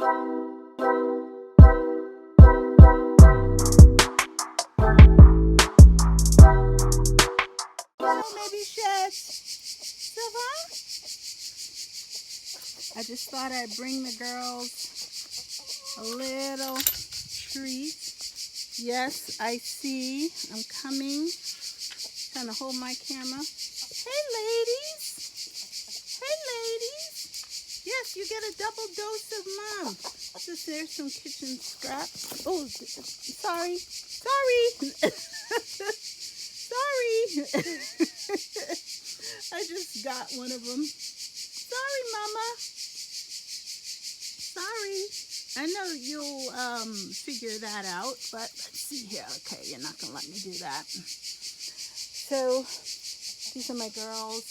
I just thought I'd bring the girls a little treat. Yes, I see. I'm coming. Trying to hold my camera. Hey, ladies. Hey, ladies. Yes, you get a double dose of mom. Just there's some kitchen scraps. Oh, sorry. Sorry. Sorry. I just got one of them. Sorry, Mama. Sorry. I know you'll figure that out, but let's see here. Okay, you're not going to let me do that. So, these are my girls.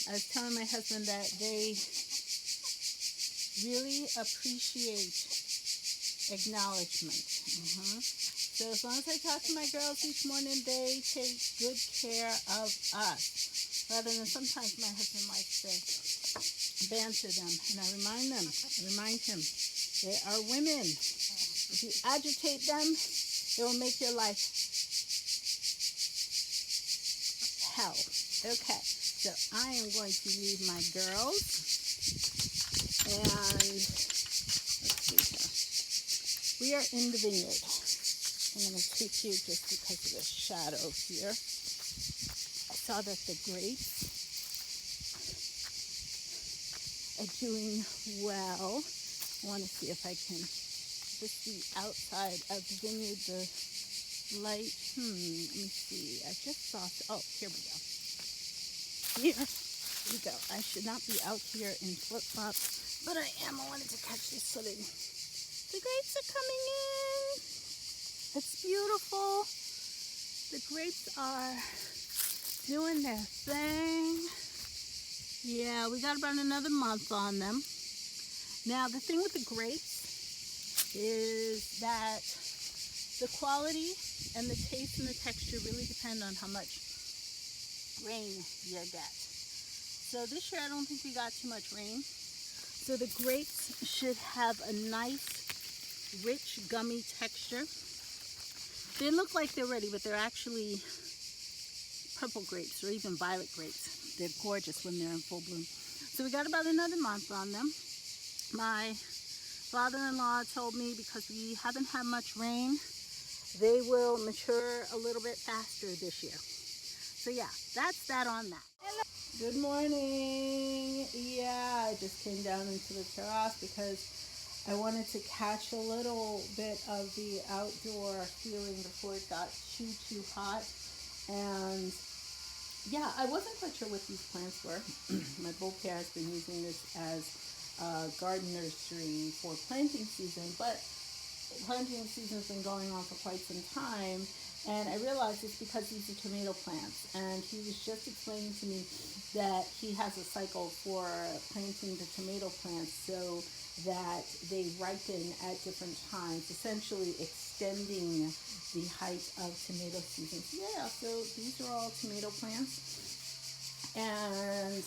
I was telling my husband that they really appreciate acknowledgement. So as long as I talk to my girls each morning, they take good care of us. Rather than sometimes my husband likes to banter them, and I remind him, they are women. If you agitate them, it will make your life hell. Okay, so I am going to leave my girls, and let's see here. We are in the vineyard. I'm going to take you just because of the shadow here. I saw that the grapes are doing well. I want to see if I can just see outside of the vineyard, the light. Let me see. I just saw, oh, here we go. Here we go. I should not be out here in flip-flops, but I am. I wanted to catch this so the grapes are coming in. It's beautiful. The grapes are doing their thing. Yeah, we got about another month on them. Now, the thing with the grapes is that the quality and the taste and the texture really depend on how much rain you get. So this year, I don't think we got too much rain. So the grapes should have a nice, rich, gummy texture. They look like they're ready, but they're actually purple grapes or even violet grapes. They're gorgeous when they're in full bloom. So we got about another month on them. My father-in-law told me because we haven't had much rain, they will mature a little bit faster this year. So yeah, that's that on that. Good morning. Yeah, I just came down into the terrace because I wanted to catch a little bit of the outdoor feeling before it got too hot. And yeah, I wasn't quite sure what these plants were. My bull pair has been using this as a garden nursery for planting season, but planting season has been going on for quite some time. And I realized it's because these are tomato plants. And he was just explaining to me that he has a cycle for planting the tomato plants so that they ripen at different times, essentially extending the height of tomato season. Yeah, so these are all tomato plants. And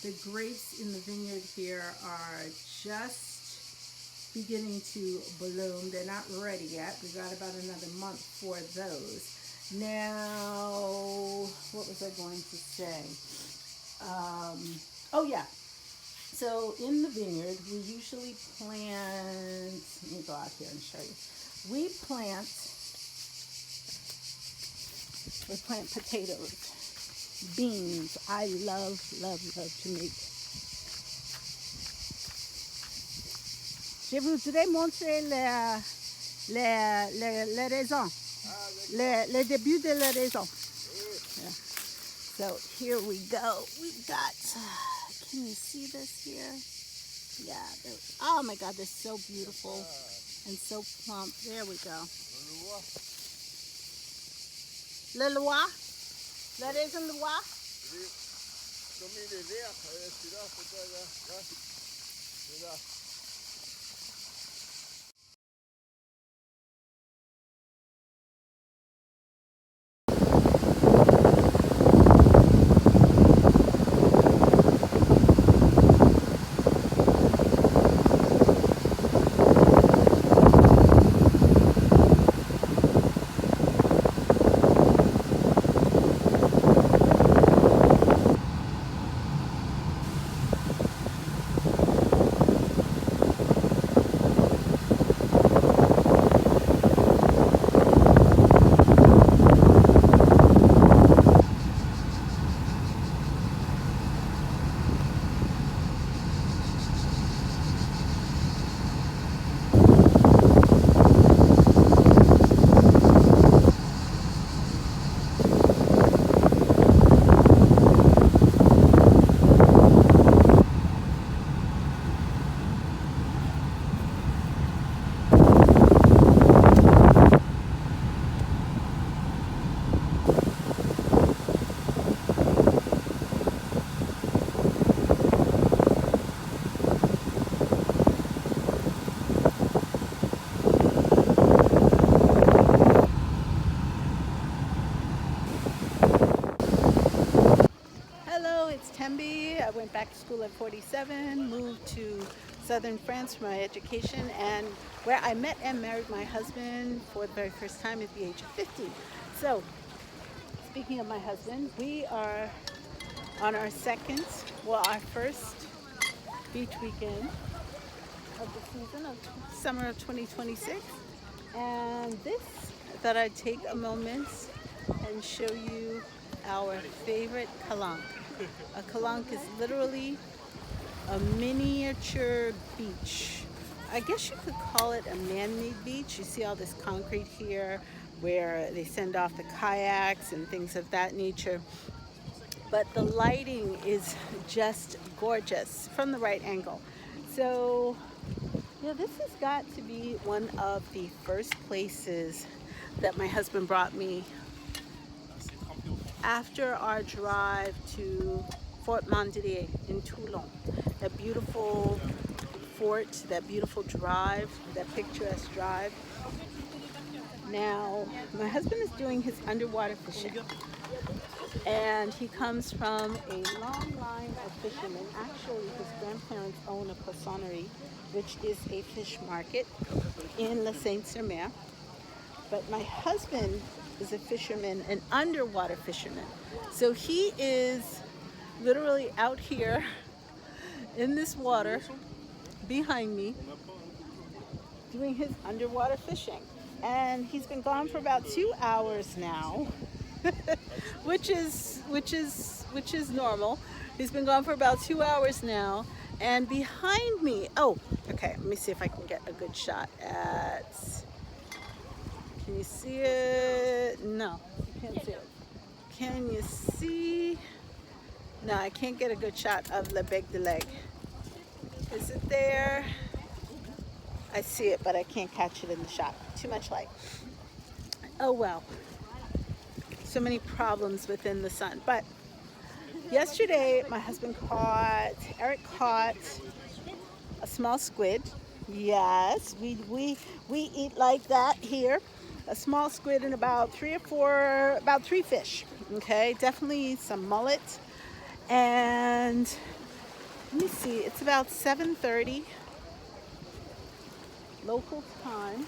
the grapes in the vineyard here are just beginning to bloom. They're not ready yet. We got about another month for those. Now, what was I going to say? Oh yeah. So in the vineyard, we usually plant, let me go out here and show you. We plant potatoes, beans. I love to make. Je voudrais montrer les raisins, le début de la raisin. Yeah. So here we go. We've got, can you see this here? Yeah. Oh my God, they're so beautiful and so plump. There we go. Le Loire? La raisin Loire? Comme il est vert, celui-là, c'est là. C'est là. school at 47, moved to southern France for my education, and where I met and married my husband for the very first time at the age of 50. So, speaking of my husband, we are on our our first beach weekend of the season of summer of 2026. And this, I thought I'd take a moment and show you our favorite calanque. A calanque is literally a miniature beach. I guess you could call it a man-made beach. You see all this concrete here where they send off the kayaks and things of that nature. But the lighting is just gorgeous from the right angle. So, this has got to be one of the first places that my husband brought me after our drive to Fort Mandelier in Toulon. That beautiful fort, that beautiful drive, that picturesque drive. Now, my husband is doing his underwater fishing, and he comes from a long line of fishermen. Actually, his grandparents own a poissonnerie, which is a fish market in La Sainte-sur-Mer. But my husband is a fisherman, an underwater fisherman. So he is literally out here in this water behind me doing his underwater fishing. And he's been gone for about 2 hours now, which is normal. He's been gone for about 2 hours now. And behind me, okay, let me see if I can get a good shot at, can you see it? No, you can't see it. Can you see? No, I can't get a good shot of Le Bec de Leg. Is it there? I see it, but I can't catch it in the shot. Too much light. Oh well. So many problems within the sun. But yesterday, my husband Eric caught a small squid. Yes, we eat like that here. A small squid and about three fish. Okay, definitely some mullet. And let me see, it's about 7:30 local time,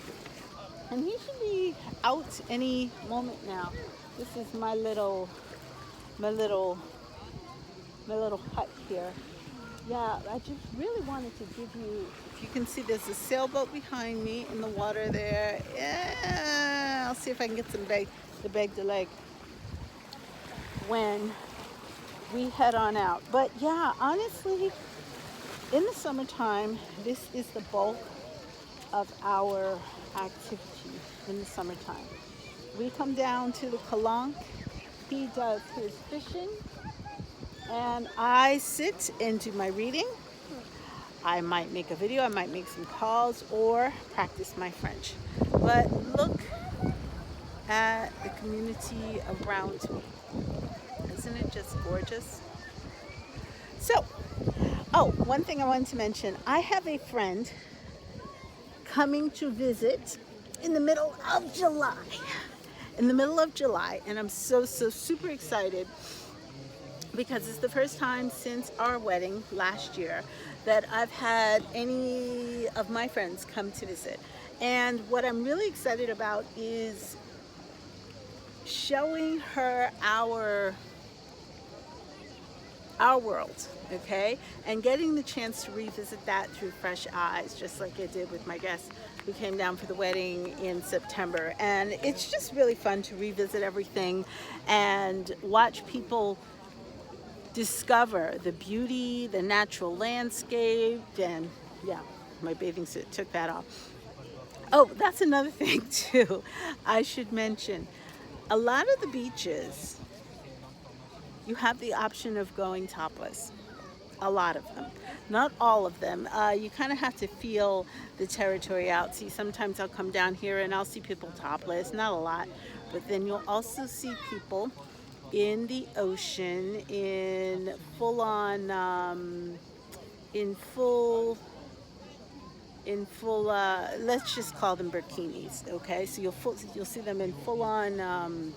and he should be out any moment now. This is my little hut here. Yeah, I just really wanted to give you, if you can see, there's a sailboat behind me in the water there. Yeah, I'll see if I can get the Bec de Leg when we head on out. But yeah, honestly, in the summertime, this is the bulk of our activity in the summertime. We come down to the calanque, he does his fishing, and I sit and do my reading. I might make a video, I might make some calls, or practice my French. But look at the community around me. Isn't it just gorgeous? So, one thing I wanted to mention. I have a friend coming to visit in the middle of July. And I'm so super excited because it's the first time since our wedding last year that I've had any of my friends come to visit. And what I'm really excited about is showing her our world, okay? And getting the chance to revisit that through fresh eyes, just like I did with my guests who came down for the wedding in September. And it's just really fun to revisit everything and watch people discover the beauty, the natural landscape, and yeah, my bathing suit took that off. Oh, that's another thing too, I should mention. A lot of the beaches, you have the option of going topless. A lot of them. Not all of them. You kind of have to feel the territory out. See, sometimes I'll come down here and I'll see people topless. Not a lot. But then you'll also see people in the ocean in full-on, let's just call them bikinis, okay? So you'll see them in full-on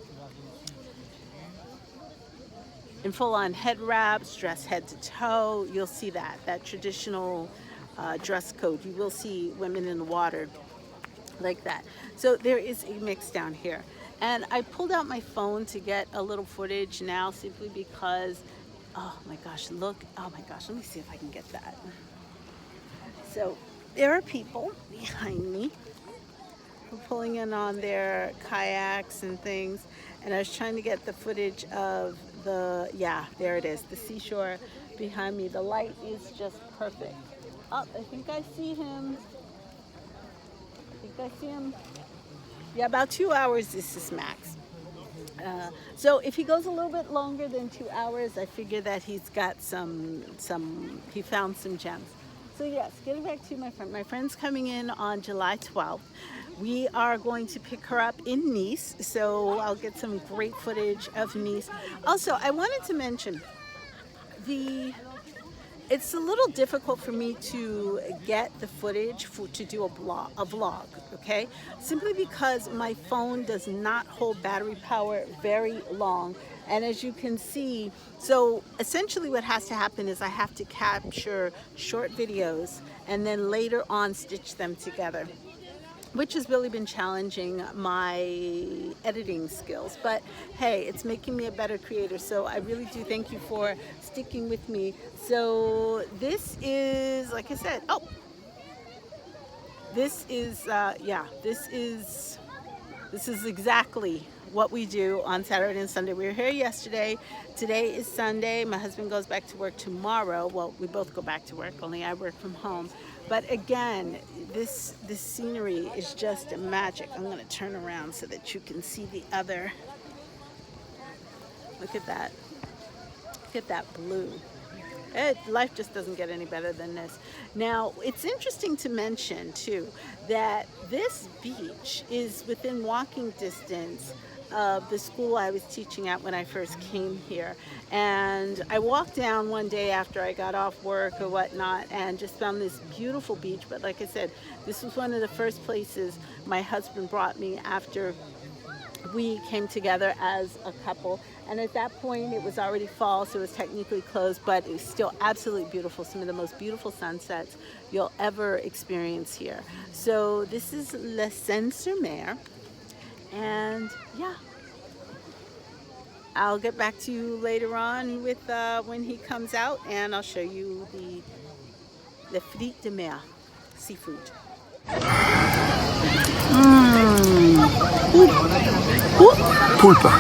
in full-on head wraps, dressed head to toe. You'll see that traditional dress code. You will see women in the water like that. So there is a mix down here. And I pulled out my phone to get a little footage now, simply because, oh my gosh, look, oh my gosh, let me see if I can get that. So there are people behind me who are pulling in on their kayaks and things. And I was trying to get the footage of the, yeah, there it is, the seashore behind me. The light is just perfect. Oh, I think I see him. Yeah, about 2 hours this is max. So if he goes a little bit longer than 2 hours, I figure that he's got he found some gems. So yes, getting back to my friend. My friend's coming in on July 12th. We are going to pick her up in Nice, so I'll get some great footage of Nice. Also, I wanted to mention it's a little difficult for me to get the footage to do a vlog, okay? Simply because my phone does not hold battery power very long. And as you can see, so essentially what has to happen is I have to capture short videos and then later on stitch them together, which has really been challenging my editing skills. But hey, it's making me a better creator, so I really do thank you for sticking with me. So this is, like I said, this is exactly what we do on Saturday and Sunday. We were here yesterday. Today is Sunday. My husband goes back to work tomorrow. Well, we both go back to work, only I work from home. But again, this scenery is just magic. I'm going to turn around so that you can see the other. Look at that. Look at that blue. Life just doesn't get any better than this. Now, it's interesting to mention, too, that this beach is within walking distance of the school I was teaching at when I first came here. And I walked down one day after I got off work or whatnot and just found this beautiful beach. But like I said, this was one of the first places my husband brought me after we came together as a couple. And at that point it was already fall, so it was technically closed, but it was still absolutely beautiful. Some of the most beautiful sunsets you'll ever experience here. So this is La Seine-sur-Mer, and yeah, I'll get back to you later on with when he comes out, and I'll show you the frites de mer, seafood. Pulpa.